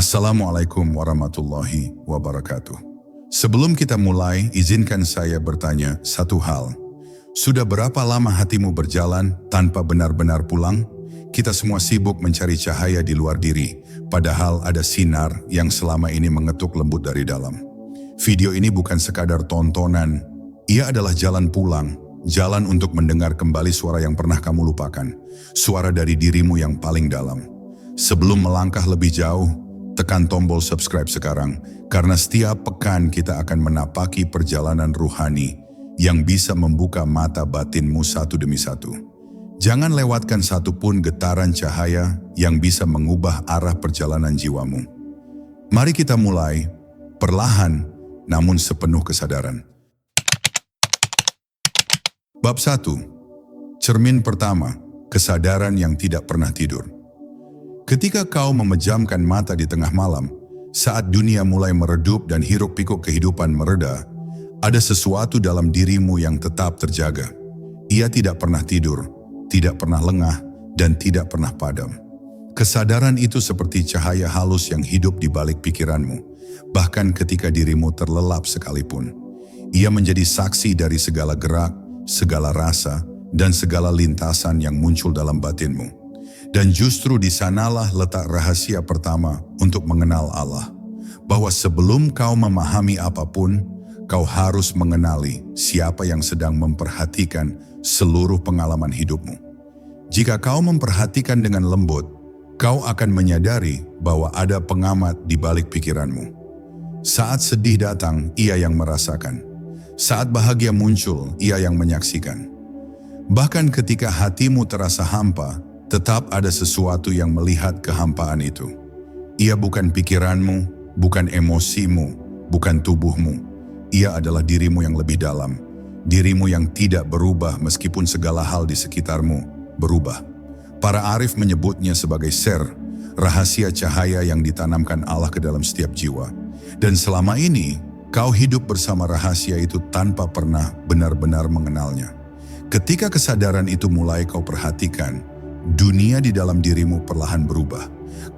Assalamualaikum warahmatullahi wabarakatuh. Sebelum kita mulai, izinkan saya bertanya satu hal. Sudah berapa lama hatimu berjalan tanpa benar-benar pulang? Kita semua sibuk mencari cahaya di luar diri, padahal ada sinar yang selama ini mengetuk lembut dari dalam. Video ini bukan sekadar tontonan, ia adalah jalan pulang, jalan untuk mendengar kembali suara yang pernah kamu lupakan, suara dari dirimu yang paling dalam. Sebelum melangkah lebih jauh, tekan tombol subscribe sekarang, karena setiap pekan kita akan menapaki perjalanan ruhani yang bisa membuka mata batinmu satu demi satu. Jangan lewatkan satupun getaran cahaya yang bisa mengubah arah perjalanan jiwamu. Mari kita mulai, perlahan namun sepenuh kesadaran. Bab 1. Cermin pertama, kesadaran yang tidak pernah tidur. Ketika kau memejamkan mata di tengah malam, saat dunia mulai meredup dan hiruk-pikuk kehidupan mereda, ada sesuatu dalam dirimu yang tetap terjaga. Ia tidak pernah tidur, tidak pernah lengah, dan tidak pernah padam. Kesadaran itu seperti cahaya halus yang hidup di balik pikiranmu, bahkan ketika dirimu terlelap sekalipun. Ia menjadi saksi dari segala gerak, segala rasa, dan segala lintasan yang muncul dalam batinmu. Dan justru di sanalah letak rahasia pertama untuk mengenal Allah. Bahwa sebelum kau memahami apapun, kau harus mengenali siapa yang sedang memperhatikan seluruh pengalaman hidupmu. Jika kau memperhatikan dengan lembut, kau akan menyadari bahwa ada pengamat di balik pikiranmu. Saat sedih datang, ia yang merasakan. Saat bahagia muncul, ia yang menyaksikan. Bahkan ketika hatimu terasa hampa, tetap ada sesuatu yang melihat kehampaan itu. Ia bukan pikiranmu, bukan emosimu, bukan tubuhmu. Ia adalah dirimu yang lebih dalam. Dirimu yang tidak berubah meskipun segala hal di sekitarmu berubah. Para arif menyebutnya sebagai ser, rahasia cahaya yang ditanamkan Allah ke dalam setiap jiwa. Dan selama ini, kau hidup bersama rahasia itu tanpa pernah benar-benar mengenalnya. Ketika kesadaran itu mulai kau perhatikan, dunia di dalam dirimu perlahan berubah.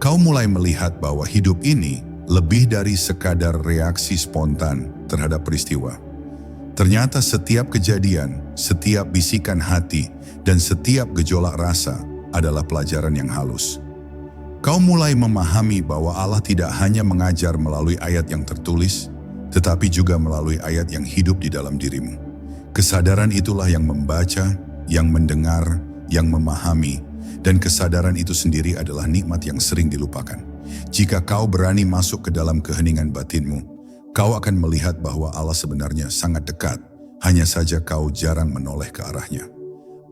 Kau mulai melihat bahwa hidup ini lebih dari sekadar reaksi spontan terhadap peristiwa. Ternyata setiap kejadian, setiap bisikan hati, dan setiap gejolak rasa adalah pelajaran yang halus. Kau mulai memahami bahwa Allah tidak hanya mengajar melalui ayat yang tertulis, tetapi juga melalui ayat yang hidup di dalam dirimu. Kesadaran itulah yang membaca, yang mendengar, yang memahami, dan kesadaran itu sendiri adalah nikmat yang sering dilupakan. Jika kau berani masuk ke dalam keheningan batinmu, kau akan melihat bahwa Allah sebenarnya sangat dekat, hanya saja kau jarang menoleh ke arahnya.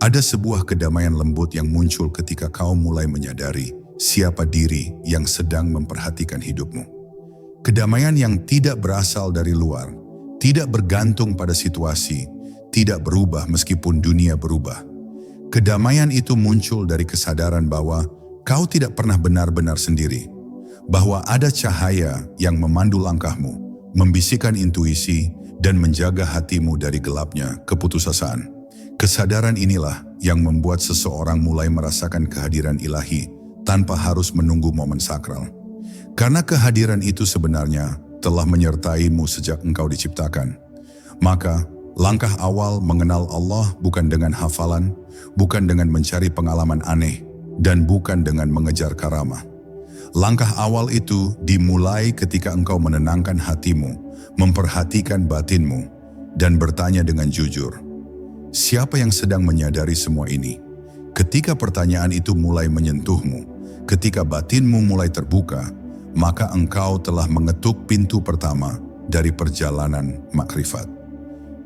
Ada sebuah kedamaian lembut yang muncul ketika kau mulai menyadari siapa diri yang sedang memperhatikan hidupmu. Kedamaian yang tidak berasal dari luar, tidak bergantung pada situasi, tidak berubah meskipun dunia berubah. Kedamaian itu muncul dari kesadaran bahwa kau tidak pernah benar-benar sendiri, bahwa ada cahaya yang memandu langkahmu, membisikkan intuisi, dan menjaga hatimu dari gelapnya keputusasaan. Kesadaran inilah yang membuat seseorang mulai merasakan kehadiran ilahi tanpa harus menunggu momen sakral. Karena kehadiran itu sebenarnya telah menyertaimu sejak engkau diciptakan. Maka, langkah awal mengenal Allah bukan dengan hafalan, bukan dengan mencari pengalaman aneh, dan bukan dengan mengejar karamah. Langkah awal itu dimulai ketika engkau menenangkan hatimu, memperhatikan batinmu, dan bertanya dengan jujur, siapa yang sedang menyadari semua ini? Ketika pertanyaan itu mulai menyentuhmu, ketika batinmu mulai terbuka, maka engkau telah mengetuk pintu pertama dari perjalanan makrifat.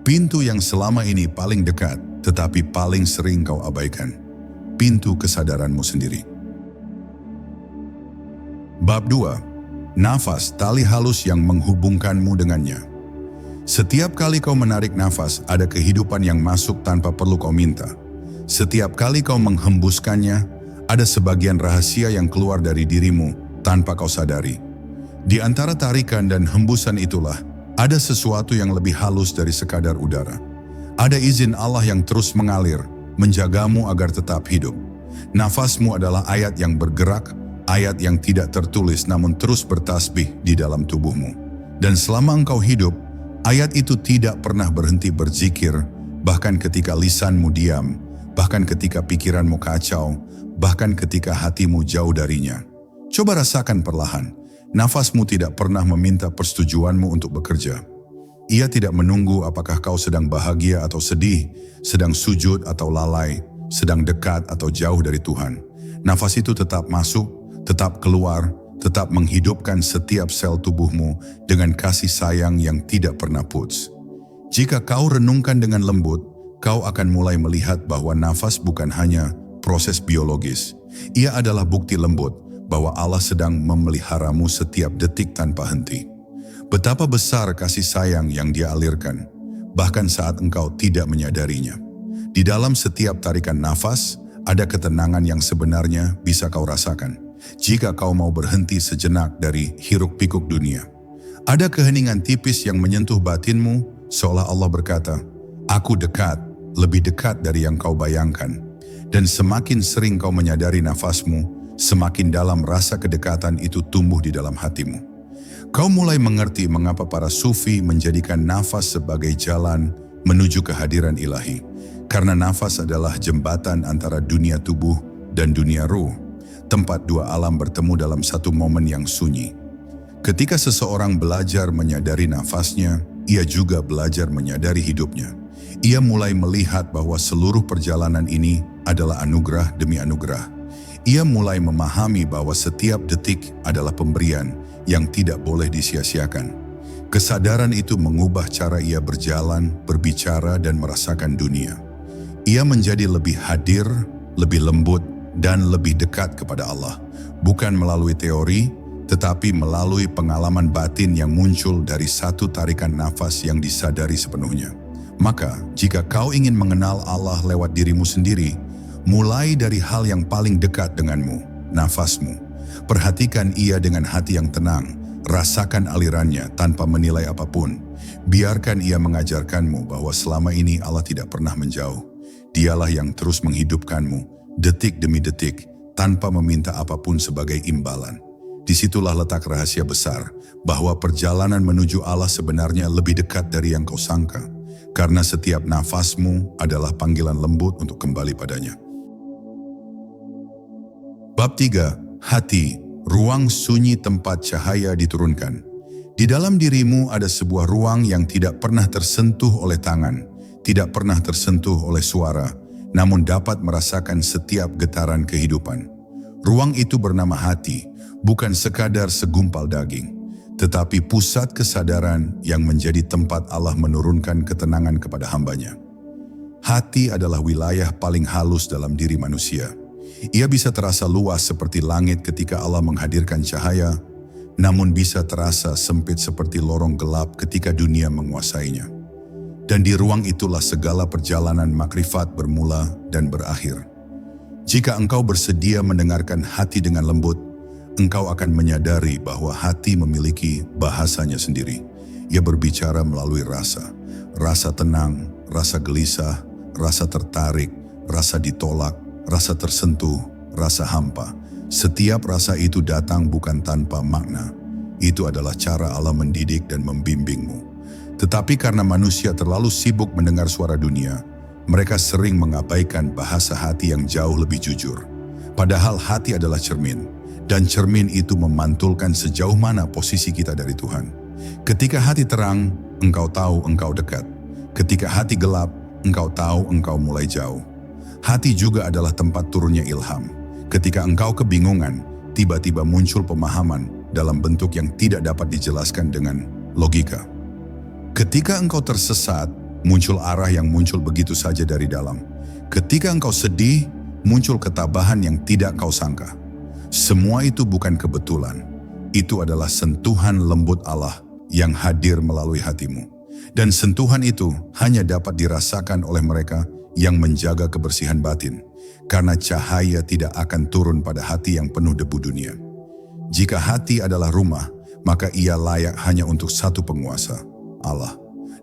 Pintu yang selama ini paling dekat, tetapi paling sering kau abaikan. Pintu kesadaranmu sendiri. Bab 2. Nafas, tali halus yang menghubungkanmu dengannya. Setiap kali kau menarik nafas, ada kehidupan yang masuk tanpa perlu kau minta. Setiap kali kau menghembuskannya, ada sebagian rahasia yang keluar dari dirimu tanpa kau sadari. Di antara tarikan dan hembusan itulah, ada sesuatu yang lebih halus dari sekadar udara. Ada izin Allah yang terus mengalir, menjagamu agar tetap hidup. Nafasmu adalah ayat yang bergerak, ayat yang tidak tertulis namun terus bertasbih di dalam tubuhmu. Dan selama engkau hidup, ayat itu tidak pernah berhenti berzikir, bahkan ketika lisanmu diam, bahkan ketika pikiranmu kacau, bahkan ketika hatimu jauh darinya. Coba rasakan perlahan, nafasmu tidak pernah meminta persetujuanmu untuk bekerja. Ia tidak menunggu apakah kau sedang bahagia atau sedih, sedang sujud atau lalai, sedang dekat atau jauh dari Tuhan. Nafas itu tetap masuk, tetap keluar, tetap menghidupkan setiap sel tubuhmu dengan kasih sayang yang tidak pernah putus. Jika kau renungkan dengan lembut, kau akan mulai melihat bahwa nafas bukan hanya proses biologis. Ia adalah bukti lembut bahwa Allah sedang memeliharamu setiap detik tanpa henti. Betapa besar kasih sayang yang Dia alirkan, bahkan saat engkau tidak menyadarinya. Di dalam setiap tarikan nafas, ada ketenangan yang sebenarnya bisa kau rasakan. Jika kau mau berhenti sejenak dari hiruk-pikuk dunia. Ada keheningan tipis yang menyentuh batinmu, seolah Allah berkata, "Aku dekat, lebih dekat dari yang kau bayangkan." Dan semakin sering kau menyadari nafasmu, semakin dalam rasa kedekatan itu tumbuh di dalam hatimu. Kau mulai mengerti mengapa para sufi menjadikan nafas sebagai jalan menuju kehadiran ilahi. Karena nafas adalah jembatan antara dunia tubuh dan dunia ruh. Tempat dua alam bertemu dalam satu momen yang sunyi. Ketika seseorang belajar menyadari nafasnya, ia juga belajar menyadari hidupnya. Ia mulai melihat bahwa seluruh perjalanan ini adalah anugerah demi anugerah. Ia mulai memahami bahwa setiap detik adalah pemberian yang tidak boleh disia-siakan. Kesadaran itu mengubah cara ia berjalan, berbicara, dan merasakan dunia. Ia menjadi lebih hadir, lebih lembut, dan lebih dekat kepada Allah. Bukan melalui teori, tetapi melalui pengalaman batin yang muncul dari satu tarikan nafas yang disadari sepenuhnya. Maka, jika kau ingin mengenal Allah lewat dirimu sendiri, mulai dari hal yang paling dekat denganmu, nafasmu. Perhatikan ia dengan hati yang tenang, rasakan alirannya tanpa menilai apapun. Biarkan ia mengajarkanmu bahwa selama ini Allah tidak pernah menjauh. Dialah yang terus menghidupkanmu, detik demi detik, tanpa meminta apapun sebagai imbalan. Disitulah letak rahasia besar, bahwa perjalanan menuju Allah sebenarnya lebih dekat dari yang kau sangka. Karena setiap nafasmu adalah panggilan lembut untuk kembali padanya. Bab 3. Hati, ruang sunyi tempat cahaya diturunkan. Di dalam dirimu ada sebuah ruang yang tidak pernah tersentuh oleh tangan, tidak pernah tersentuh oleh suara, namun dapat merasakan setiap getaran kehidupan. Ruang itu bernama hati, bukan sekadar segumpal daging, tetapi pusat kesadaran yang menjadi tempat Allah menurunkan ketenangan kepada hamba-Nya. Hati adalah wilayah paling halus dalam diri manusia. Ia bisa terasa luas seperti langit ketika Allah menghadirkan cahaya, namun bisa terasa sempit seperti lorong gelap ketika dunia menguasainya. Dan di ruang itulah segala perjalanan makrifat bermula dan berakhir. Jika engkau bersedia mendengarkan hati dengan lembut, engkau akan menyadari bahwa hati memiliki bahasanya sendiri. Ia berbicara melalui rasa. Rasa tenang, rasa gelisah, rasa tertarik, rasa ditolak, rasa tersentuh, rasa hampa. Setiap rasa itu datang bukan tanpa makna. Itu adalah cara Allah mendidik dan membimbingmu. Tetapi karena manusia terlalu sibuk mendengar suara dunia, mereka sering mengabaikan bahasa hati yang jauh lebih jujur. Padahal hati adalah cermin, dan cermin itu memantulkan sejauh mana posisi kita dari Tuhan. Ketika hati terang, engkau tahu engkau dekat. Ketika hati gelap, engkau tahu engkau mulai jauh. Hati juga adalah tempat turunnya ilham. Ketika engkau kebingungan, tiba-tiba muncul pemahaman dalam bentuk yang tidak dapat dijelaskan dengan logika. Ketika engkau tersesat, muncul arah yang muncul begitu saja dari dalam. Ketika engkau sedih, muncul ketabahan yang tidak kau sangka. Semua itu bukan kebetulan. Itu adalah sentuhan lembut Allah yang hadir melalui hatimu. Dan sentuhan itu hanya dapat dirasakan oleh mereka yang menjaga kebersihan batin, karena cahaya tidak akan turun pada hati yang penuh debu dunia. Jika hati adalah rumah, maka ia layak hanya untuk satu penguasa, Allah.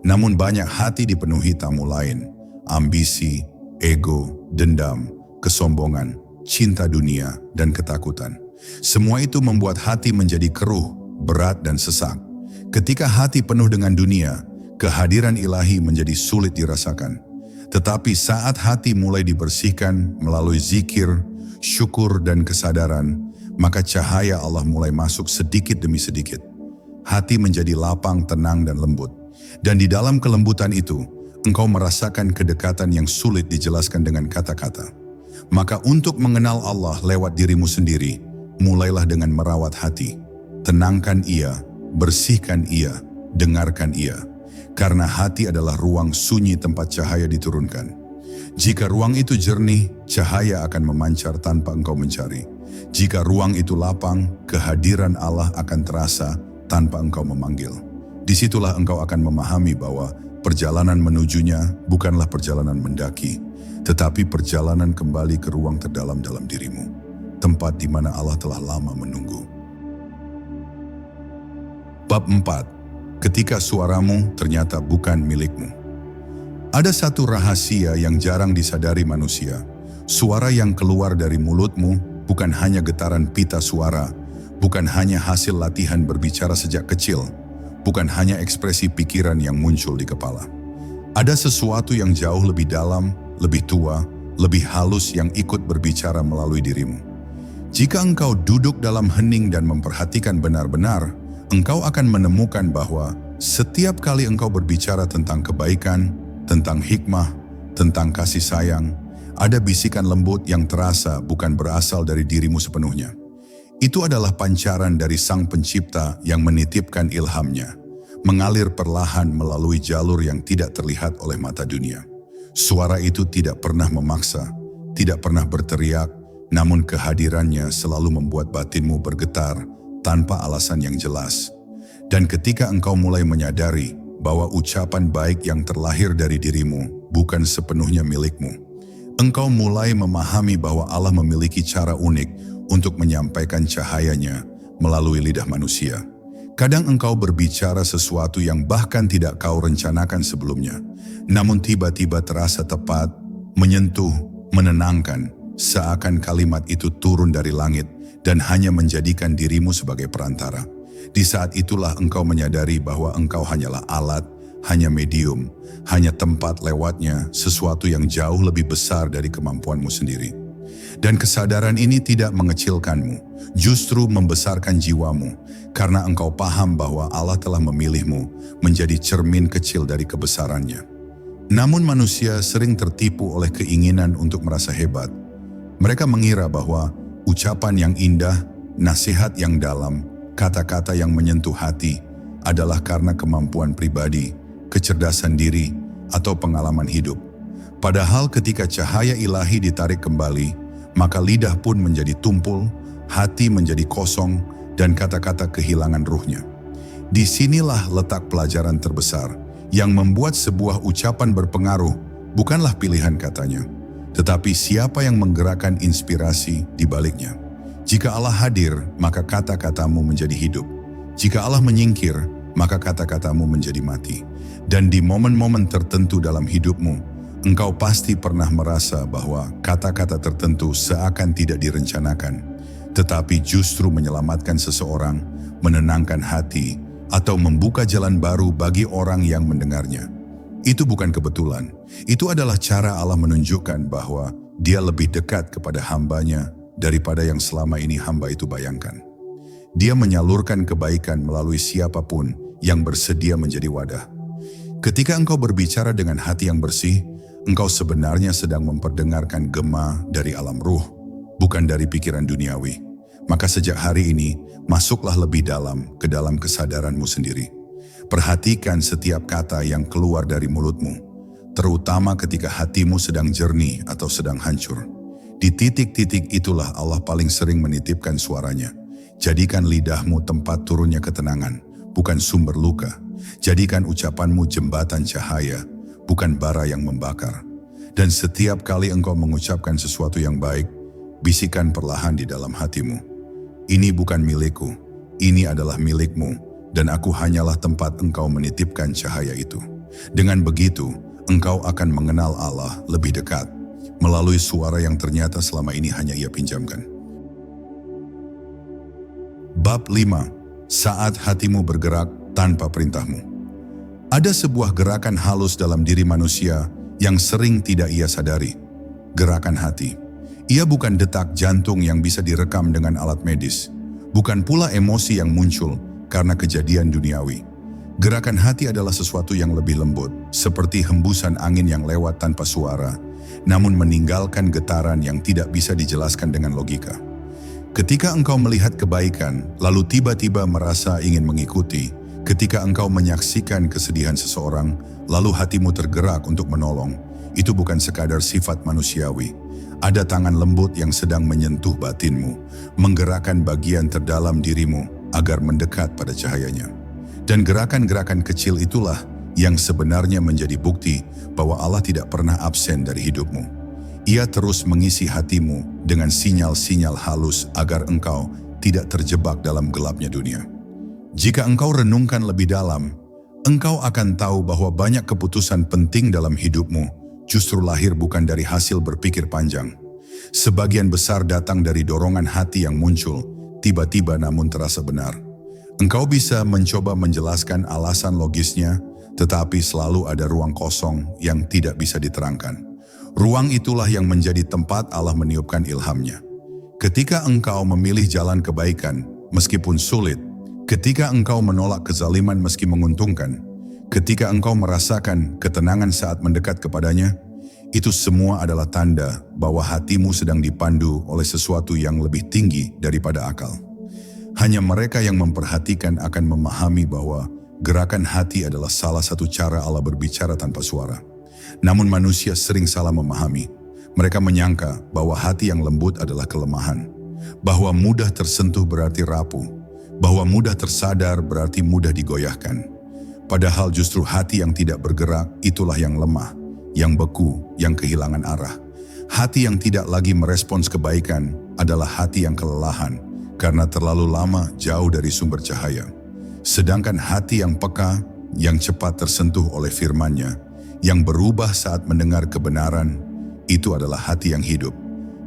Namun banyak hati dipenuhi tamu lain, ambisi, ego, dendam, kesombongan, cinta dunia, dan ketakutan. Semua itu membuat hati menjadi keruh, berat dan sesak. Ketika hati penuh dengan dunia, kehadiran ilahi menjadi sulit dirasakan. Tetapi saat hati mulai dibersihkan melalui zikir, syukur dan kesadaran, maka cahaya Allah mulai masuk sedikit demi sedikit. Hati menjadi lapang, tenang dan lembut. Dan di dalam kelembutan itu, engkau merasakan kedekatan yang sulit dijelaskan dengan kata-kata. Maka untuk mengenal Allah lewat dirimu sendiri, mulailah dengan merawat hati. Tenangkan ia, bersihkan ia, dengarkan ia. Karena hati adalah ruang sunyi tempat cahaya diturunkan. Jika ruang itu jernih, cahaya akan memancar tanpa engkau mencari. Jika ruang itu lapang, kehadiran Allah akan terasa tanpa engkau memanggil. Disitulah engkau akan memahami bahwa perjalanan menujunya bukanlah perjalanan mendaki, tetapi perjalanan kembali ke ruang terdalam dalam dirimu, tempat di mana Allah telah lama menunggu. Bab 4. Ketika suaramu ternyata bukan milikmu. Ada satu rahasia yang jarang disadari manusia. Suara yang keluar dari mulutmu bukan hanya getaran pita suara, bukan hanya hasil latihan berbicara sejak kecil, bukan hanya ekspresi pikiran yang muncul di kepala. Ada sesuatu yang jauh lebih dalam, lebih tua, lebih halus yang ikut berbicara melalui dirimu. Jika engkau duduk dalam hening dan memperhatikan benar-benar, engkau akan menemukan bahwa setiap kali engkau berbicara tentang kebaikan, tentang hikmah, tentang kasih sayang, ada bisikan lembut yang terasa bukan berasal dari dirimu sepenuhnya. Itu adalah pancaran dari Sang Pencipta yang menitipkan ilhamnya, mengalir perlahan melalui jalur yang tidak terlihat oleh mata dunia. Suara itu tidak pernah memaksa, tidak pernah berteriak, namun kehadirannya selalu membuat batinmu bergetar tanpa alasan yang jelas. Dan ketika engkau mulai menyadari bahwa ucapan baik yang terlahir dari dirimu bukan sepenuhnya milikmu, engkau mulai memahami bahwa Allah memiliki cara unik untuk menyampaikan cahayanya melalui lidah manusia. Kadang engkau berbicara sesuatu yang bahkan tidak kau rencanakan sebelumnya, namun tiba-tiba terasa tepat, menyentuh, menenangkan, seakan kalimat itu turun dari langit dan hanya menjadikan dirimu sebagai perantara. Di saat itulah engkau menyadari bahwa engkau hanyalah alat, hanya medium, hanya tempat lewatnya sesuatu yang jauh lebih besar dari kemampuanmu sendiri. Dan kesadaran ini tidak mengecilkanmu, justru membesarkan jiwamu, karena engkau paham bahwa Allah telah memilihmu menjadi cermin kecil dari kebesarannya. Namun manusia sering tertipu oleh keinginan untuk merasa hebat. Mereka mengira bahwa ucapan yang indah, nasihat yang dalam, kata-kata yang menyentuh hati adalah karena kemampuan pribadi, kecerdasan diri, atau pengalaman hidup. Padahal ketika cahaya ilahi ditarik kembali, maka lidah pun menjadi tumpul, hati menjadi kosong, dan kata-kata kehilangan ruhnya. Disinilah letak pelajaran terbesar yang membuat sebuah ucapan berpengaruh bukanlah pilihan katanya, tetapi siapa yang menggerakkan inspirasi di baliknya. Jika Allah hadir, maka kata-katamu menjadi hidup. Jika Allah menyingkir, maka kata-katamu menjadi mati. Dan di momen-momen tertentu dalam hidupmu, engkau pasti pernah merasa bahwa kata-kata tertentu seakan tidak direncanakan, tetapi justru menyelamatkan seseorang, menenangkan hati, atau membuka jalan baru bagi orang yang mendengarnya. Itu bukan kebetulan. Itu adalah cara Allah menunjukkan bahwa Dia lebih dekat kepada hambanya daripada yang selama ini hamba itu bayangkan. Dia menyalurkan kebaikan melalui siapapun yang bersedia menjadi wadah. Ketika engkau berbicara dengan hati yang bersih, engkau sebenarnya sedang memperdengarkan gema dari alam ruh, bukan dari pikiran duniawi. Maka sejak hari ini, masuklah lebih dalam ke dalam kesadaranmu sendiri. Perhatikan setiap kata yang keluar dari mulutmu, terutama ketika hatimu sedang jernih atau sedang hancur. Di titik-titik itulah Allah paling sering menitipkan suaranya. Jadikan lidahmu tempat turunnya ketenangan, bukan sumber luka. Jadikan ucapanmu jembatan cahaya, bukan bara yang membakar. Dan setiap kali engkau mengucapkan sesuatu yang baik, bisikan perlahan di dalam hatimu. Ini bukan milikku, ini adalah milikmu. Dan aku hanyalah tempat engkau menitipkan cahaya itu. Dengan begitu, engkau akan mengenal Allah lebih dekat, melalui suara yang ternyata selama ini hanya Ia pinjamkan. Bab 5. Saat hatimu bergerak tanpa perintahmu. Ada sebuah gerakan halus dalam diri manusia yang sering tidak ia sadari. Gerakan hati. Ia bukan detak jantung yang bisa direkam dengan alat medis. Bukan pula emosi yang muncul karena kejadian duniawi. Gerakan hati adalah sesuatu yang lebih lembut, seperti hembusan angin yang lewat tanpa suara, namun meninggalkan getaran yang tidak bisa dijelaskan dengan logika. Ketika engkau melihat kebaikan, lalu tiba-tiba merasa ingin mengikuti. Ketika engkau menyaksikan kesedihan seseorang, lalu hatimu tergerak untuk menolong. Itu bukan sekadar sifat manusiawi. Ada tangan lembut yang sedang menyentuh batinmu, menggerakkan bagian terdalam dirimu agar mendekat pada cahayanya. Dan gerakan-gerakan kecil itulah yang sebenarnya menjadi bukti bahwa Allah tidak pernah absen dari hidupmu. Ia terus mengisi hatimu dengan sinyal-sinyal halus agar engkau tidak terjebak dalam gelapnya dunia. Jika engkau renungkan lebih dalam, engkau akan tahu bahwa banyak keputusan penting dalam hidupmu justru lahir bukan dari hasil berpikir panjang. Sebagian besar datang dari dorongan hati yang muncul, tiba-tiba namun terasa benar. Engkau bisa mencoba menjelaskan alasan logisnya, tetapi selalu ada ruang kosong yang tidak bisa diterangkan. Ruang itulah yang menjadi tempat Allah meniupkan ilhamnya. Ketika engkau memilih jalan kebaikan, meskipun sulit, ketika engkau menolak kezaliman meski menguntungkan, ketika engkau merasakan ketenangan saat mendekat kepadanya, itu semua adalah tanda bahwa hatimu sedang dipandu oleh sesuatu yang lebih tinggi daripada akal. Hanya mereka yang memperhatikan akan memahami bahwa gerakan hati adalah salah satu cara Allah berbicara tanpa suara. Namun manusia sering salah memahami. Mereka menyangka bahwa hati yang lembut adalah kelemahan, bahwa mudah tersentuh berarti rapuh, bahwa mudah tersadar berarti mudah digoyahkan. Padahal justru hati yang tidak bergerak itulah yang lemah, yang beku, yang kehilangan arah. Hati yang tidak lagi merespons kebaikan adalah hati yang kelelahan karena terlalu lama jauh dari sumber cahaya. Sedangkan hati yang peka, yang cepat tersentuh oleh firman-Nya, yang berubah saat mendengar kebenaran, itu adalah hati yang hidup.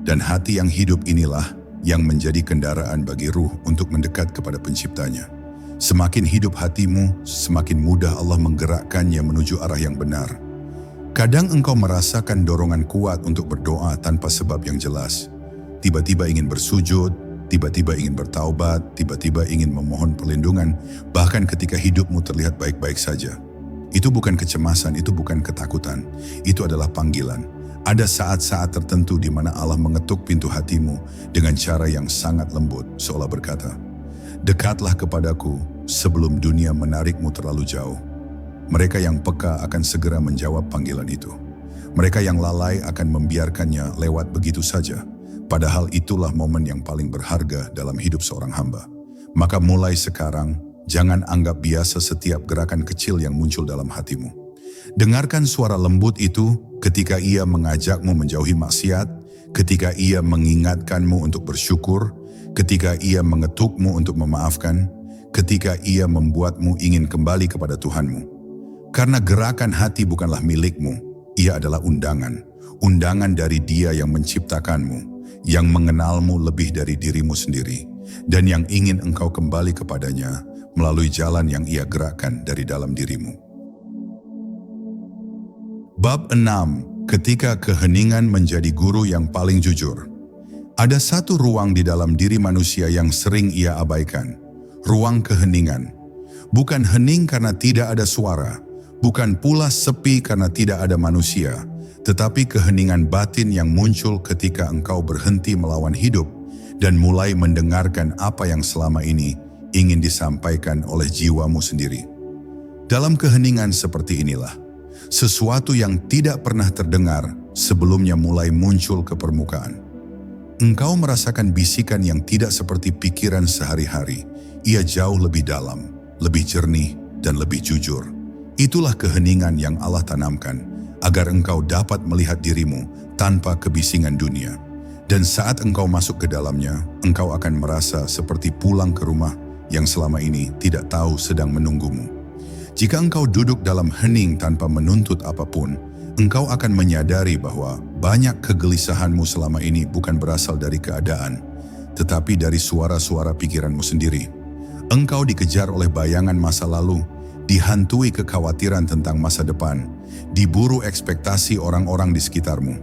Dan hati yang hidup inilah yang menjadi kendaraan bagi ruh untuk mendekat kepada Penciptanya. Semakin hidup hatimu, semakin mudah Allah menggerakkannya menuju arah yang benar. Kadang engkau merasakan dorongan kuat untuk berdoa tanpa sebab yang jelas. Tiba-tiba ingin bersujud, tiba-tiba ingin bertaubat, tiba-tiba ingin memohon perlindungan, bahkan ketika hidupmu terlihat baik-baik saja. Itu bukan kecemasan, itu bukan ketakutan, itu adalah panggilan. Ada saat-saat tertentu di mana Allah mengetuk pintu hatimu dengan cara yang sangat lembut, seolah berkata, "Dekatlah kepadaku sebelum dunia menarikmu terlalu jauh." Mereka yang peka akan segera menjawab panggilan itu. Mereka yang lalai akan membiarkannya lewat begitu saja. Padahal itulah momen yang paling berharga dalam hidup seorang hamba. Maka mulai sekarang, jangan anggap biasa setiap gerakan kecil yang muncul dalam hatimu. Dengarkan suara lembut itu ketika ia mengajakmu menjauhi maksiat, ketika ia mengingatkanmu untuk bersyukur, ketika ia mengetukmu untuk memaafkan, ketika ia membuatmu ingin kembali kepada Tuhanmu. Karena gerakan hati bukanlah milikmu, ia adalah undangan. Undangan dari Dia yang menciptakanmu, yang mengenalmu lebih dari dirimu sendiri, dan yang ingin engkau kembali kepadanya melalui jalan yang ia gerakkan dari dalam dirimu. Bab 6. Ketika keheningan menjadi guru yang paling jujur. Ada satu ruang di dalam diri manusia yang sering ia abaikan. Ruang keheningan. Bukan hening karena tidak ada suara, bukan pula sepi karena tidak ada manusia, tetapi keheningan batin yang muncul ketika engkau berhenti melawan hidup dan mulai mendengarkan apa yang selama ini ingin disampaikan oleh jiwamu sendiri. Dalam keheningan seperti inilah, sesuatu yang tidak pernah terdengar sebelumnya mulai muncul ke permukaan. Engkau merasakan bisikan yang tidak seperti pikiran sehari-hari. Ia jauh lebih dalam, lebih jernih, dan lebih jujur. Itulah keheningan yang Allah tanamkan, agar engkau dapat melihat dirimu tanpa kebisingan dunia. Dan saat engkau masuk ke dalamnya, engkau akan merasa seperti pulang ke rumah yang selama ini tidak tahu sedang menunggumu. Jika engkau duduk dalam hening tanpa menuntut apapun, engkau akan menyadari bahwa banyak kegelisahanmu selama ini bukan berasal dari keadaan, tetapi dari suara-suara pikiranmu sendiri. Engkau dikejar oleh bayangan masa lalu, dihantui kekhawatiran tentang masa depan, diburu ekspektasi orang-orang di sekitarmu.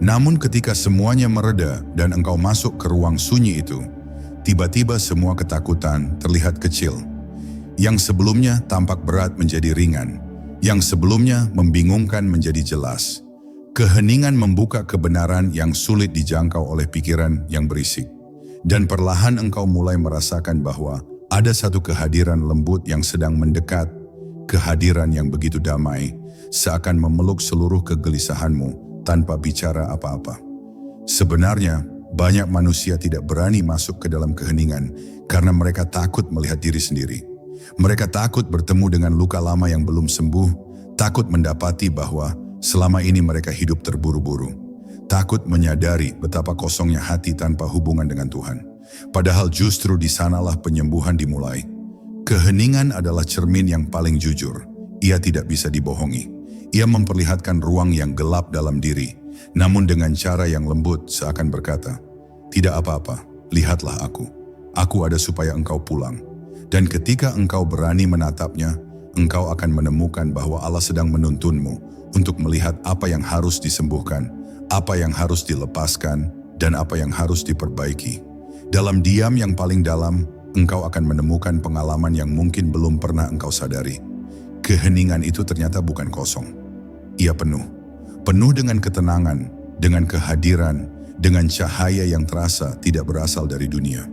Namun ketika semuanya mereda dan engkau masuk ke ruang sunyi itu, tiba-tiba semua ketakutan terlihat kecil. Yang sebelumnya tampak berat menjadi ringan, yang sebelumnya membingungkan menjadi jelas. Keheningan membuka kebenaran yang sulit dijangkau oleh pikiran yang berisik. Dan perlahan engkau mulai merasakan bahwa ada satu kehadiran lembut yang sedang mendekat, kehadiran yang begitu damai, seakan memeluk seluruh kegelisahanmu tanpa bicara apa-apa. Sebenarnya, banyak manusia tidak berani masuk ke dalam keheningan karena mereka takut melihat diri sendiri. Mereka takut bertemu dengan luka lama yang belum sembuh, takut mendapati bahwa selama ini mereka hidup terburu-buru, takut menyadari betapa kosongnya hati tanpa hubungan dengan Tuhan. Padahal justru di sanalah penyembuhan dimulai. Keheningan adalah cermin yang paling jujur. Ia tidak bisa dibohongi. Ia memperlihatkan ruang yang gelap dalam diri, namun dengan cara yang lembut seakan berkata, "Tidak apa-apa, lihatlah aku. Aku ada supaya engkau pulang." Dan ketika engkau berani menatapnya, engkau akan menemukan bahwa Allah sedang menuntunmu untuk melihat apa yang harus disembuhkan, apa yang harus dilepaskan, dan apa yang harus diperbaiki. Dalam diam yang paling dalam, engkau akan menemukan pengalaman yang mungkin belum pernah engkau sadari. Keheningan itu ternyata bukan kosong. Ia penuh. Penuh dengan ketenangan, dengan kehadiran, dengan cahaya yang terasa tidak berasal dari dunia.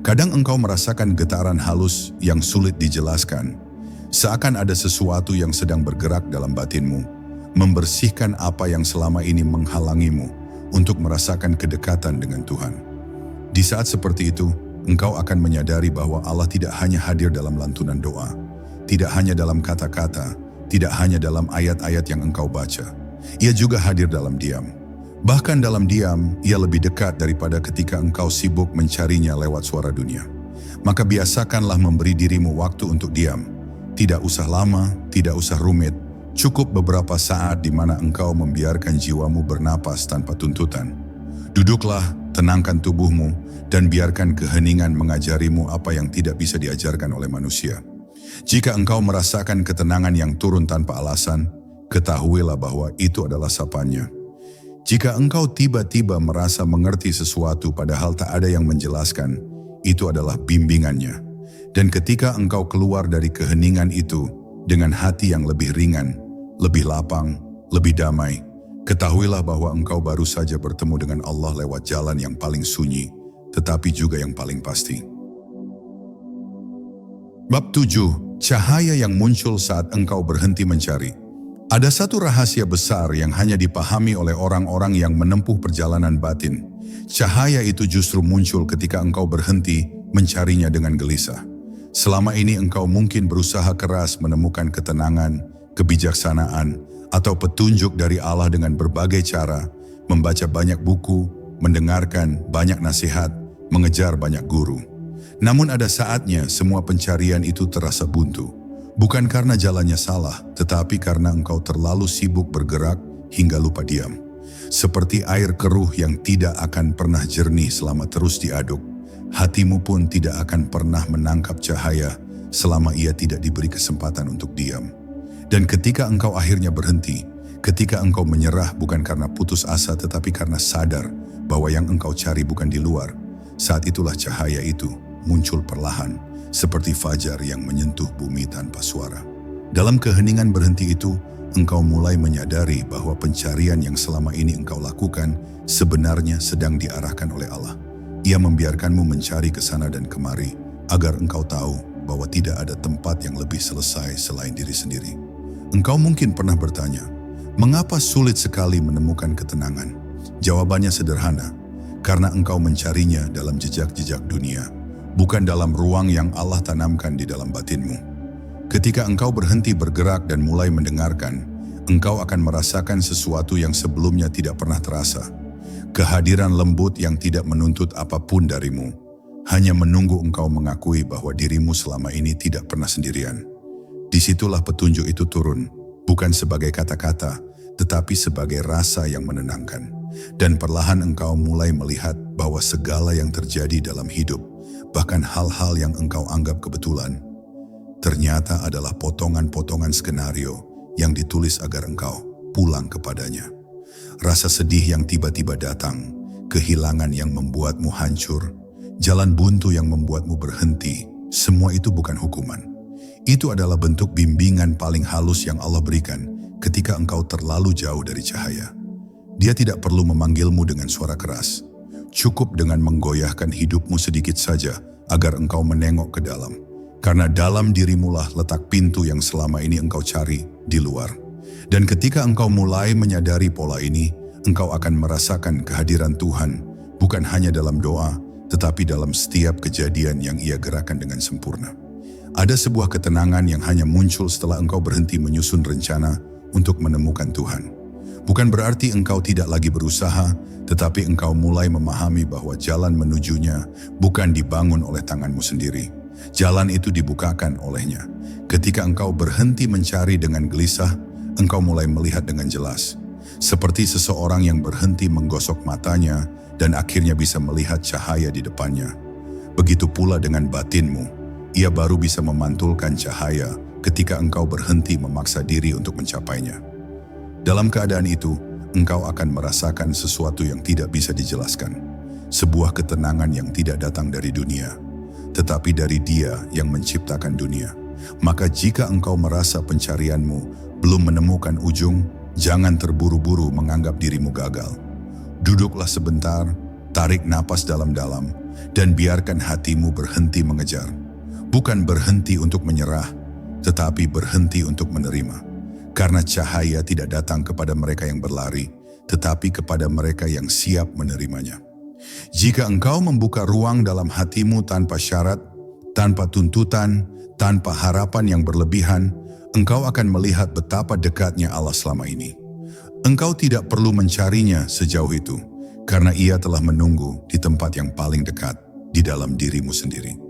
Kadang engkau merasakan getaran halus yang sulit dijelaskan. Seakan ada sesuatu yang sedang bergerak dalam batinmu, membersihkan apa yang selama ini menghalangimu untuk merasakan kedekatan dengan Tuhan. Di saat seperti itu, engkau akan menyadari bahwa Allah tidak hanya hadir dalam lantunan doa, tidak hanya dalam kata-kata, tidak hanya dalam ayat-ayat yang engkau baca. Ia juga hadir dalam diam. Bahkan dalam diam, ia lebih dekat daripada ketika engkau sibuk mencarinya lewat suara dunia. Maka biasakanlah memberi dirimu waktu untuk diam. Tidak usah lama, tidak usah rumit. Cukup beberapa saat di mana engkau membiarkan jiwamu bernapas tanpa tuntutan. Duduklah, tenangkan tubuhmu, dan biarkan keheningan mengajarimu apa yang tidak bisa diajarkan oleh manusia. Jika engkau merasakan ketenangan yang turun tanpa alasan, ketahuilah bahwa itu adalah sapanya. Jika engkau tiba-tiba merasa mengerti sesuatu padahal tak ada yang menjelaskan, itu adalah bimbingannya. Dan ketika engkau keluar dari keheningan itu dengan hati yang lebih ringan, lebih lapang, lebih damai, ketahuilah bahwa engkau baru saja bertemu dengan Allah lewat jalan yang paling sunyi, tetapi juga yang paling pasti. Bab 7. Cahaya yang muncul saat engkau berhenti mencari. Ada satu rahasia besar yang hanya dipahami oleh orang-orang yang menempuh perjalanan batin. Cahaya itu justru muncul ketika engkau berhenti mencarinya dengan gelisah. Selama ini engkau mungkin berusaha keras menemukan ketenangan, kebijaksanaan, atau petunjuk dari Allah dengan berbagai cara, membaca banyak buku, mendengarkan banyak nasihat, mengejar banyak guru. Namun ada saatnya semua pencarian itu terasa buntu. Bukan karena jalannya salah, tetapi karena engkau terlalu sibuk bergerak hingga lupa diam. Seperti air keruh yang tidak akan pernah jernih selama terus diaduk, hatimu pun tidak akan pernah menangkap cahaya selama ia tidak diberi kesempatan untuk diam. Dan ketika engkau akhirnya berhenti, ketika engkau menyerah bukan karena putus asa tetapi karena sadar bahwa yang engkau cari bukan di luar, saat itulah cahaya itu muncul perlahan, seperti fajar yang menyentuh bumi tanpa suara. Dalam keheningan berhenti itu, engkau mulai menyadari bahwa pencarian yang selama ini engkau lakukan sebenarnya sedang diarahkan oleh Allah. Ia membiarkanmu mencari ke sana dan kemari, agar engkau tahu bahwa tidak ada tempat yang lebih selesai selain diri sendiri. Engkau mungkin pernah bertanya, mengapa sulit sekali menemukan ketenangan? Jawabannya sederhana, karena engkau mencarinya dalam jejak-jejak dunia, bukan dalam ruang yang Allah tanamkan di dalam batinmu. Ketika engkau berhenti bergerak dan mulai mendengarkan, engkau akan merasakan sesuatu yang sebelumnya tidak pernah terasa. Kehadiran lembut yang tidak menuntut apapun darimu, hanya menunggu engkau mengakui bahwa dirimu selama ini tidak pernah sendirian. Disitulah petunjuk itu turun, bukan sebagai kata-kata, tetapi sebagai rasa yang menenangkan. Dan perlahan engkau mulai melihat bahwa bahwa segala yang terjadi dalam hidup, bahkan hal-hal yang engkau anggap kebetulan, ternyata adalah potongan-potongan skenario yang ditulis agar engkau pulang kepadanya. Rasa sedih yang tiba-tiba datang, kehilangan yang membuatmu hancur, jalan buntu yang membuatmu berhenti, semua itu bukan hukuman. Itu adalah bentuk bimbingan paling halus yang Allah berikan ketika engkau terlalu jauh dari cahaya. Dia tidak perlu memanggilmu dengan suara keras. Cukup dengan menggoyahkan hidupmu sedikit saja agar engkau menengok ke dalam. Karena dalam dirimulah letak pintu yang selama ini engkau cari di luar. Dan ketika engkau mulai menyadari pola ini, engkau akan merasakan kehadiran Tuhan bukan hanya dalam doa, tetapi dalam setiap kejadian yang Ia gerakan dengan sempurna. Ada sebuah ketenangan yang hanya muncul setelah engkau berhenti menyusun rencana untuk menemukan Tuhan. Bukan berarti engkau tidak lagi berusaha, tetapi engkau mulai memahami bahwa jalan menujunya bukan dibangun oleh tanganmu sendiri. Jalan itu dibukakan olehnya. Ketika engkau berhenti mencari dengan gelisah, engkau mulai melihat dengan jelas. Seperti seseorang yang berhenti menggosok matanya dan akhirnya bisa melihat cahaya di depannya. Begitu pula dengan batinmu, ia baru bisa memantulkan cahaya ketika engkau berhenti memaksa diri untuk mencapainya. Dalam keadaan itu, engkau akan merasakan sesuatu yang tidak bisa dijelaskan. Sebuah ketenangan yang tidak datang dari dunia, tetapi dari Dia yang menciptakan dunia. Maka jika engkau merasa pencarianmu belum menemukan ujung, jangan terburu-buru menganggap dirimu gagal. Duduklah sebentar, tarik napas dalam-dalam, dan biarkan hatimu berhenti mengejar. Bukan berhenti untuk menyerah, tetapi berhenti untuk menerima. Karena cahaya tidak datang kepada mereka yang berlari, tetapi kepada mereka yang siap menerimanya. Jika engkau membuka ruang dalam hatimu tanpa syarat, tanpa tuntutan, tanpa harapan yang berlebihan, engkau akan melihat betapa dekatnya Allah selama ini. Engkau tidak perlu mencarinya sejauh itu, karena Ia telah menunggu di tempat yang paling dekat, di dalam dirimu sendiri.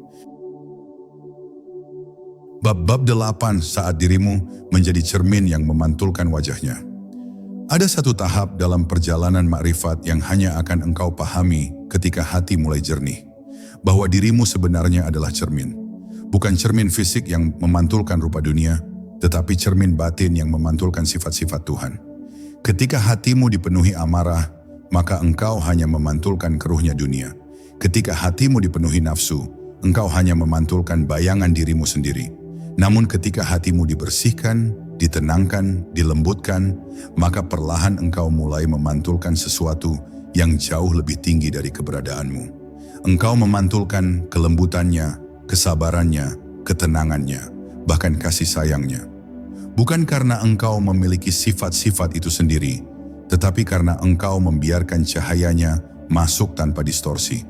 Bab 8 saat dirimu menjadi cermin yang memantulkan wajahnya. Ada satu tahap dalam perjalanan makrifat yang hanya akan engkau pahami ketika hati mulai jernih, bahwa dirimu sebenarnya adalah cermin. Bukan cermin fisik yang memantulkan rupa dunia, tetapi cermin batin yang memantulkan sifat-sifat Tuhan. Ketika hatimu dipenuhi amarah, maka engkau hanya memantulkan keruhnya dunia. Ketika hatimu dipenuhi nafsu, engkau hanya memantulkan bayangan dirimu sendiri. Namun ketika hatimu dibersihkan, ditenangkan, dilembutkan, maka perlahan engkau mulai memantulkan sesuatu yang jauh lebih tinggi dari keberadaanmu. Engkau memantulkan kelembutannya, kesabarannya, ketenangannya, bahkan kasih sayangnya. Bukan karena engkau memiliki sifat-sifat itu sendiri, tetapi karena engkau membiarkan cahayanya masuk tanpa distorsi.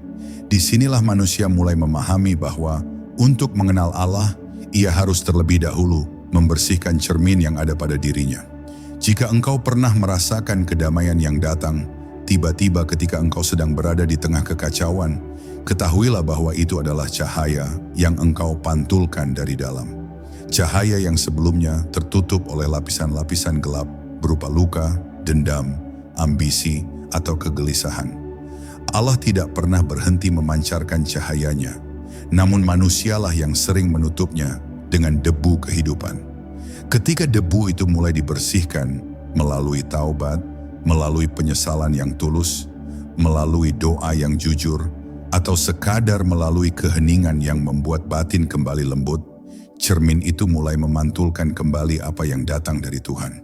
Disinilah manusia mulai memahami bahwa untuk mengenal Allah, ia harus terlebih dahulu membersihkan cermin yang ada pada dirinya. Jika engkau pernah merasakan kedamaian yang datang, tiba-tiba ketika engkau sedang berada di tengah kekacauan, ketahuilah bahwa itu adalah cahaya yang engkau pantulkan dari dalam. Cahaya yang sebelumnya tertutup oleh lapisan-lapisan gelap berupa luka, dendam, ambisi, atau kegelisahan. Allah tidak pernah berhenti memancarkan cahayanya, namun manusialah yang sering menutupnya dengan debu kehidupan. Ketika debu itu mulai dibersihkan melalui taubat, melalui penyesalan yang tulus, melalui doa yang jujur, atau sekadar melalui keheningan yang membuat batin kembali lembut, cermin itu mulai memantulkan kembali apa yang datang dari Tuhan.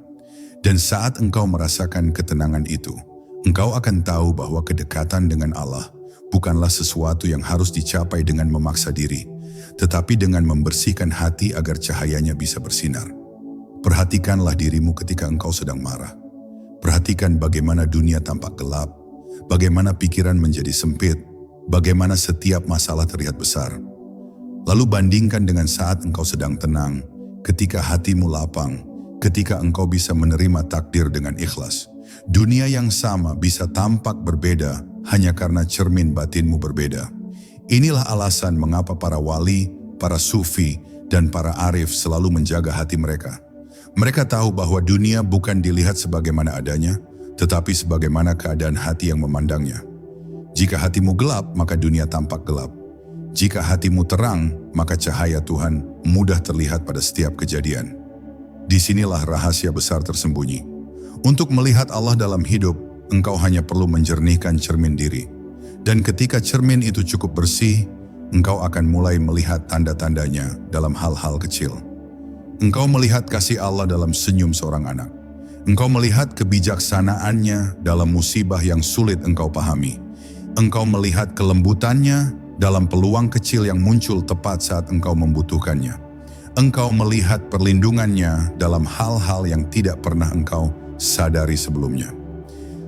Dan saat engkau merasakan ketenangan itu, engkau akan tahu bahwa kedekatan dengan Allah bukanlah sesuatu yang harus dicapai dengan memaksa diri, tetapi dengan membersihkan hati agar cahayanya bisa bersinar. Perhatikanlah dirimu ketika engkau sedang marah. Perhatikan bagaimana dunia tampak gelap, bagaimana pikiran menjadi sempit, bagaimana setiap masalah terlihat besar. Lalu bandingkan dengan saat engkau sedang tenang, ketika hatimu lapang, ketika engkau bisa menerima takdir dengan ikhlas. Dunia yang sama bisa tampak berbeda hanya karena cermin batinmu berbeda. Inilah alasan mengapa para wali, para sufi, dan para arif selalu menjaga hati mereka. Mereka tahu bahwa dunia bukan dilihat sebagaimana adanya, tetapi sebagaimana keadaan hati yang memandangnya. Jika hatimu gelap, maka dunia tampak gelap. Jika hatimu terang, maka cahaya Tuhan mudah terlihat pada setiap kejadian. Disinilah rahasia besar tersembunyi. Untuk melihat Allah dalam hidup, engkau hanya perlu menjernihkan cermin diri. Dan ketika cermin itu cukup bersih, engkau akan mulai melihat tanda-tandanya dalam hal-hal kecil. Engkau melihat kasih Allah dalam senyum seorang anak. Engkau melihat kebijaksanaannya dalam musibah yang sulit engkau pahami. Engkau melihat kelembutannya dalam peluang kecil yang muncul tepat saat engkau membutuhkannya. Engkau melihat perlindungannya dalam hal-hal yang tidak pernah engkau sadari sebelumnya.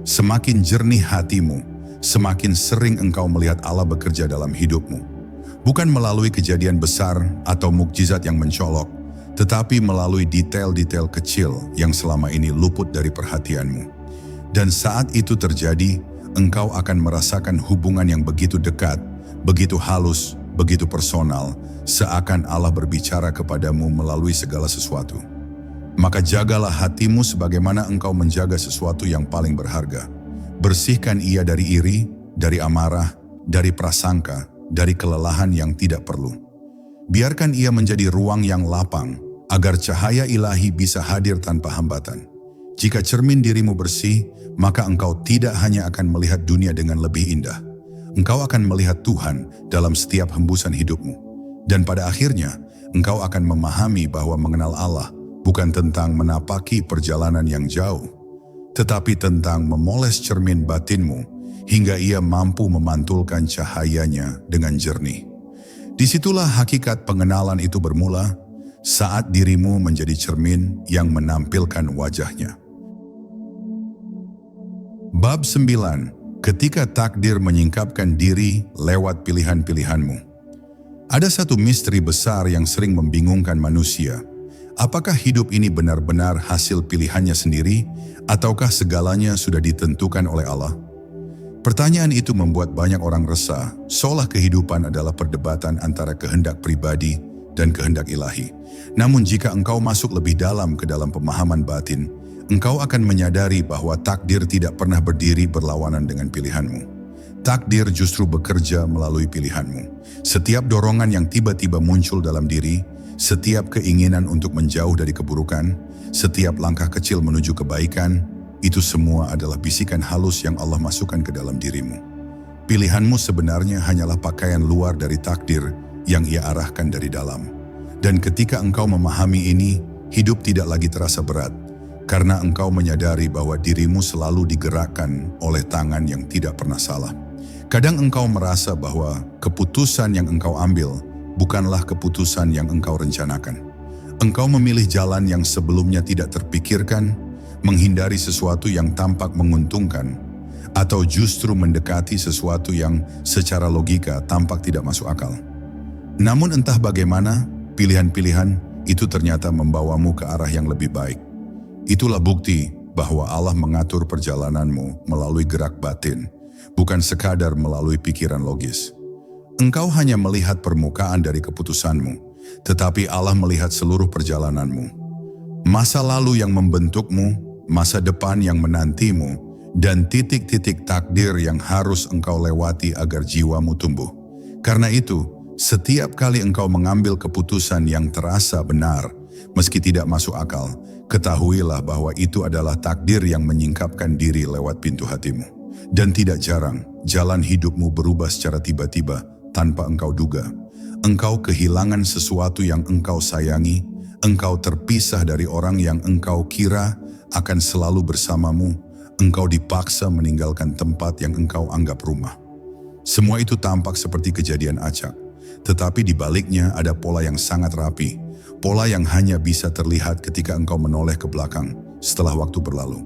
Semakin jernih hatimu, semakin sering engkau melihat Allah bekerja dalam hidupmu. Bukan melalui kejadian besar atau mukjizat yang mencolok, tetapi melalui detail-detail kecil yang selama ini luput dari perhatianmu. Dan saat itu terjadi, engkau akan merasakan hubungan yang begitu dekat, begitu halus, begitu personal, seakan Allah berbicara kepadamu melalui segala sesuatu. Maka jagalah hatimu sebagaimana engkau menjaga sesuatu yang paling berharga. Bersihkan ia dari iri, dari amarah, dari prasangka, dari kelelahan yang tidak perlu. Biarkan ia menjadi ruang yang lapang, agar cahaya ilahi bisa hadir tanpa hambatan. Jika cermin dirimu bersih, maka engkau tidak hanya akan melihat dunia dengan lebih indah. Engkau akan melihat Tuhan dalam setiap hembusan hidupmu. Dan pada akhirnya, engkau akan memahami bahwa mengenal Allah bukan tentang menapaki perjalanan yang jauh, tetapi tentang memoles cermin batinmu hingga ia mampu memantulkan cahayanya dengan jernih. Disitulah hakikat pengenalan itu bermula, saat dirimu menjadi cermin yang menampilkan wajahnya. Bab 9. Ketika takdir menyingkapkan diri lewat pilihan-pilihanmu. Ada satu misteri besar yang sering membingungkan manusia. Apakah hidup ini benar-benar hasil pilihannya sendiri, ataukah segalanya sudah ditentukan oleh Allah? Pertanyaan itu membuat banyak orang resah, seolah kehidupan adalah perdebatan antara kehendak pribadi dan kehendak ilahi. Namun jika engkau masuk lebih dalam ke dalam pemahaman batin, engkau akan menyadari bahwa takdir tidak pernah berdiri berlawanan dengan pilihanmu. Takdir justru bekerja melalui pilihanmu. Setiap dorongan yang tiba-tiba muncul dalam diri, setiap keinginan untuk menjauh dari keburukan, setiap langkah kecil menuju kebaikan, itu semua adalah bisikan halus yang Allah masukkan ke dalam dirimu. Pilihanmu sebenarnya hanyalah pakaian luar dari takdir yang Ia arahkan dari dalam. Dan ketika engkau memahami ini, hidup tidak lagi terasa berat, karena engkau menyadari bahwa dirimu selalu digerakkan oleh tangan yang tidak pernah salah. Kadang engkau merasa bahwa keputusan yang engkau ambil bukanlah keputusan yang engkau rencanakan. Engkau memilih jalan yang sebelumnya tidak terpikirkan, menghindari sesuatu yang tampak menguntungkan, atau justru mendekati sesuatu yang secara logika tampak tidak masuk akal. Namun entah bagaimana, pilihan-pilihan itu ternyata membawamu ke arah yang lebih baik. Itulah bukti bahwa Allah mengatur perjalananmu melalui gerak batin, bukan sekadar melalui pikiran logis. Engkau hanya melihat permukaan dari keputusanmu, tetapi Allah melihat seluruh perjalananmu. Masa lalu yang membentukmu, masa depan yang menantimu, dan titik-titik takdir yang harus engkau lewati agar jiwamu tumbuh. Karena itu, setiap kali engkau mengambil keputusan yang terasa benar, meski tidak masuk akal, ketahuilah bahwa itu adalah takdir yang menyingkapkan diri lewat pintu hatimu. Dan tidak jarang, jalan hidupmu berubah secara tiba-tiba tanpa engkau duga. Engkau kehilangan sesuatu yang engkau sayangi, engkau terpisah dari orang yang engkau kira akan selalu bersamamu, engkau dipaksa meninggalkan tempat yang engkau anggap rumah. Semua itu tampak seperti kejadian acak, tetapi di baliknya ada pola yang sangat rapi, pola yang hanya bisa terlihat ketika engkau menoleh ke belakang setelah waktu berlalu.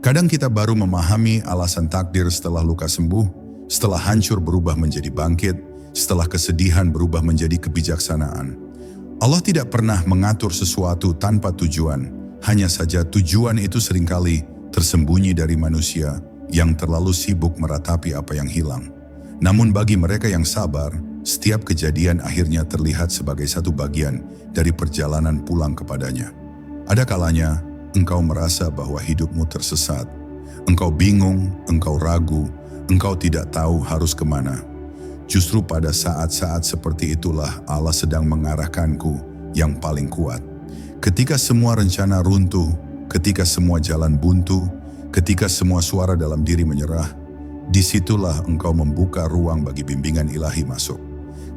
Kadang kita baru memahami alasan takdir setelah luka sembuh, setelah hancur berubah menjadi bangkit, setelah kesedihan berubah menjadi kebijaksanaan. Allah tidak pernah mengatur sesuatu tanpa tujuan, hanya saja tujuan itu seringkali tersembunyi dari manusia yang terlalu sibuk meratapi apa yang hilang. Namun bagi mereka yang sabar, setiap kejadian akhirnya terlihat sebagai satu bagian dari perjalanan pulang kepadanya. Ada kalanya, engkau merasa bahwa hidupmu tersesat. Engkau bingung, engkau ragu, Engkau tidak tahu harus kemana. Justru pada saat-saat seperti itulah Allah sedang mengarahkanku yang paling kuat. Ketika semua rencana runtuh, ketika semua jalan buntu, ketika semua suara dalam diri menyerah, disitulah engkau membuka ruang bagi bimbingan ilahi masuk.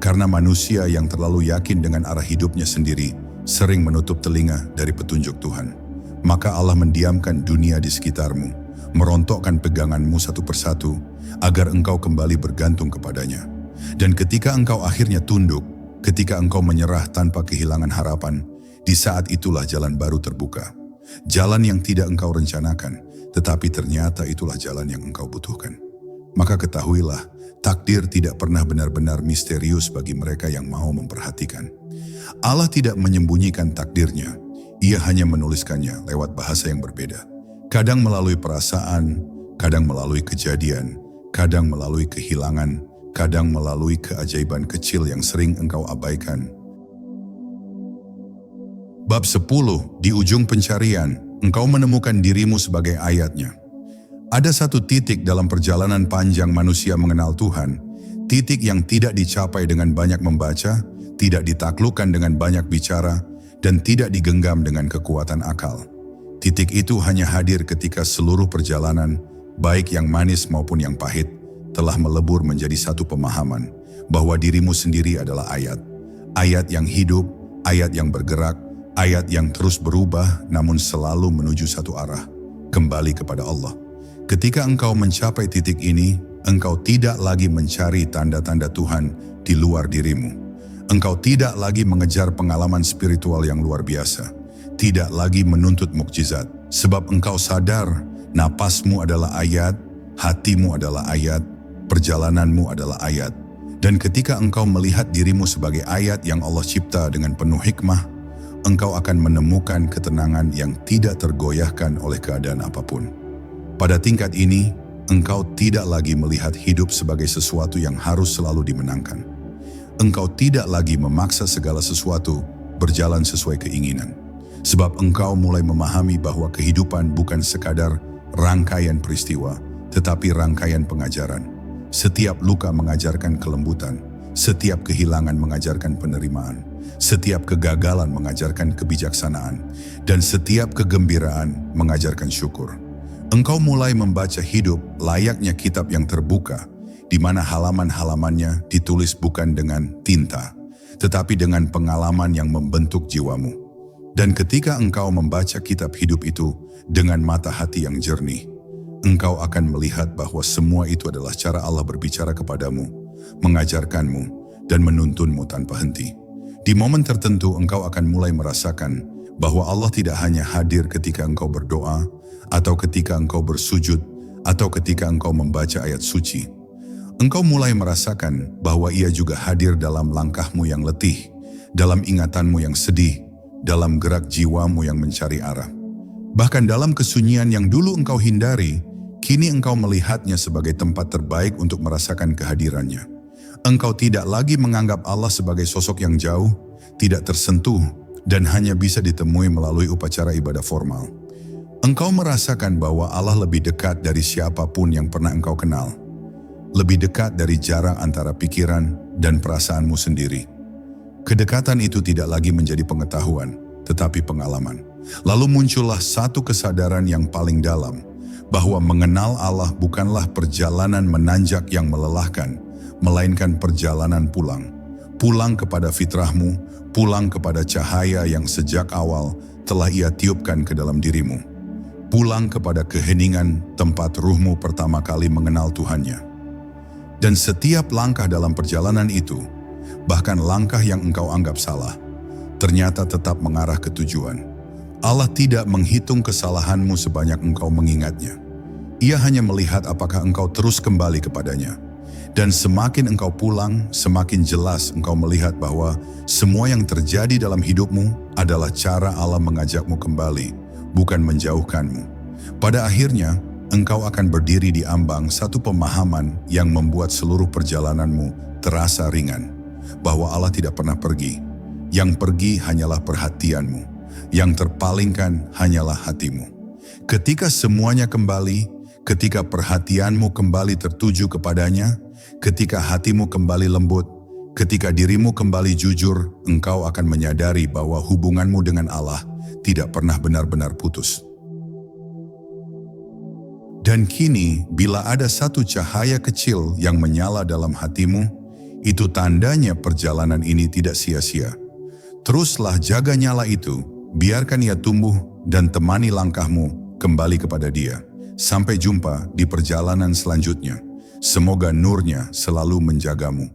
Karena manusia yang terlalu yakin dengan arah hidupnya sendiri sering menutup telinga dari petunjuk Tuhan. Maka Allah mendiamkan dunia di sekitarmu, merontokkan peganganmu satu persatu, agar engkau kembali bergantung kepadanya. Dan ketika engkau akhirnya tunduk, ketika engkau menyerah tanpa kehilangan harapan, di saat itulah jalan baru terbuka. Jalan yang tidak engkau rencanakan, tetapi ternyata itulah jalan yang engkau butuhkan. Maka ketahuilah, takdir tidak pernah benar-benar misterius bagi mereka yang mau memperhatikan. Allah tidak menyembunyikan takdirnya, Ia hanya menuliskannya lewat bahasa yang berbeda. Kadang melalui perasaan, kadang melalui kejadian, kadang melalui kehilangan, kadang melalui keajaiban kecil yang sering engkau abaikan. Bab 10, di ujung pencarian, engkau menemukan dirimu sebagai ayatnya. Ada satu titik dalam perjalanan panjang manusia mengenal Tuhan, titik yang tidak dicapai dengan banyak membaca, tidak ditaklukkan dengan banyak bicara, dan tidak digenggam dengan kekuatan akal. Titik itu hanya hadir ketika seluruh perjalanan, baik yang manis maupun yang pahit, telah melebur menjadi satu pemahaman bahwa dirimu sendiri adalah ayat. Ayat yang hidup, ayat yang bergerak, ayat yang terus berubah namun selalu menuju satu arah, kembali kepada Allah. Ketika engkau mencapai titik ini, engkau tidak lagi mencari tanda-tanda Tuhan di luar dirimu. Engkau tidak lagi mengejar pengalaman spiritual yang luar biasa, tidak lagi menuntut mukjizat, sebab engkau sadar napasmu adalah ayat, hatimu adalah ayat, perjalananmu adalah ayat. Dan ketika engkau melihat dirimu sebagai ayat yang Allah cipta dengan penuh hikmah, engkau akan menemukan ketenangan yang tidak tergoyahkan oleh keadaan apapun. Pada tingkat ini, engkau tidak lagi melihat hidup sebagai sesuatu yang harus selalu dimenangkan. Engkau tidak lagi memaksa segala sesuatu berjalan sesuai keinginan. Sebab engkau mulai memahami bahwa kehidupan bukan sekadar rangkaian peristiwa, tetapi rangkaian pengajaran. Setiap luka mengajarkan kelembutan, setiap kehilangan mengajarkan penerimaan, setiap kegagalan mengajarkan kebijaksanaan, dan setiap kegembiraan mengajarkan syukur. Engkau mulai membaca hidup layaknya kitab yang terbuka, di mana halaman-halamannya ditulis bukan dengan tinta, tetapi dengan pengalaman yang membentuk jiwamu. Dan ketika engkau membaca kitab hidup itu dengan mata hati yang jernih, engkau akan melihat bahwa semua itu adalah cara Allah berbicara kepadamu, mengajarkanmu, dan menuntunmu tanpa henti. Di momen tertentu engkau akan mulai merasakan bahwa Allah tidak hanya hadir ketika engkau berdoa, atau ketika engkau bersujud, atau ketika engkau membaca ayat suci. Engkau mulai merasakan bahwa Ia juga hadir dalam langkahmu yang letih, dalam ingatanmu yang sedih, dalam gerak jiwamu yang mencari arah. Bahkan dalam kesunyian yang dulu engkau hindari, kini engkau melihatnya sebagai tempat terbaik untuk merasakan kehadirannya. Engkau tidak lagi menganggap Allah sebagai sosok yang jauh, tidak tersentuh, dan hanya bisa ditemui melalui upacara ibadah formal. Engkau merasakan bahwa Allah lebih dekat dari siapapun yang pernah engkau kenal. Lebih dekat dari jarak antara pikiran dan perasaanmu sendiri. Kedekatan itu tidak lagi menjadi pengetahuan, tetapi pengalaman. Lalu muncullah satu kesadaran yang paling dalam, bahwa mengenal Allah bukanlah perjalanan menanjak yang melelahkan, melainkan perjalanan pulang. Pulang kepada fitrahmu, pulang kepada cahaya yang sejak awal telah Ia tiupkan ke dalam dirimu. Pulang kepada keheningan tempat ruhmu pertama kali mengenal Tuhannya. Dan setiap langkah dalam perjalanan itu, bahkan langkah yang engkau anggap salah, ternyata tetap mengarah ke tujuan. Allah tidak menghitung kesalahanmu sebanyak engkau mengingatnya. Ia hanya melihat apakah engkau terus kembali kepadanya. Dan semakin engkau pulang, semakin jelas engkau melihat bahwa semua yang terjadi dalam hidupmu adalah cara Allah mengajakmu kembali, bukan menjauhkanmu. Pada akhirnya, engkau akan berdiri di ambang satu pemahaman yang membuat seluruh perjalananmu terasa ringan. Bahwa Allah tidak pernah pergi. Yang pergi hanyalah perhatianmu. Yang terpalingkan hanyalah hatimu. Ketika semuanya kembali, Ketika perhatianmu kembali tertuju kepadanya, ketika hatimu kembali lembut, ketika dirimu kembali jujur, engkau akan menyadari bahwa hubunganmu dengan Allah tidak pernah benar-benar putus. Dan kini, bila ada satu cahaya kecil yang menyala dalam hatimu, itu tandanya perjalanan ini tidak sia-sia. Teruslah jaga nyala itu, biarkan ia tumbuh dan temani langkahmu kembali kepada Dia. Sampai jumpa di perjalanan selanjutnya. Semoga nurnya selalu menjagamu.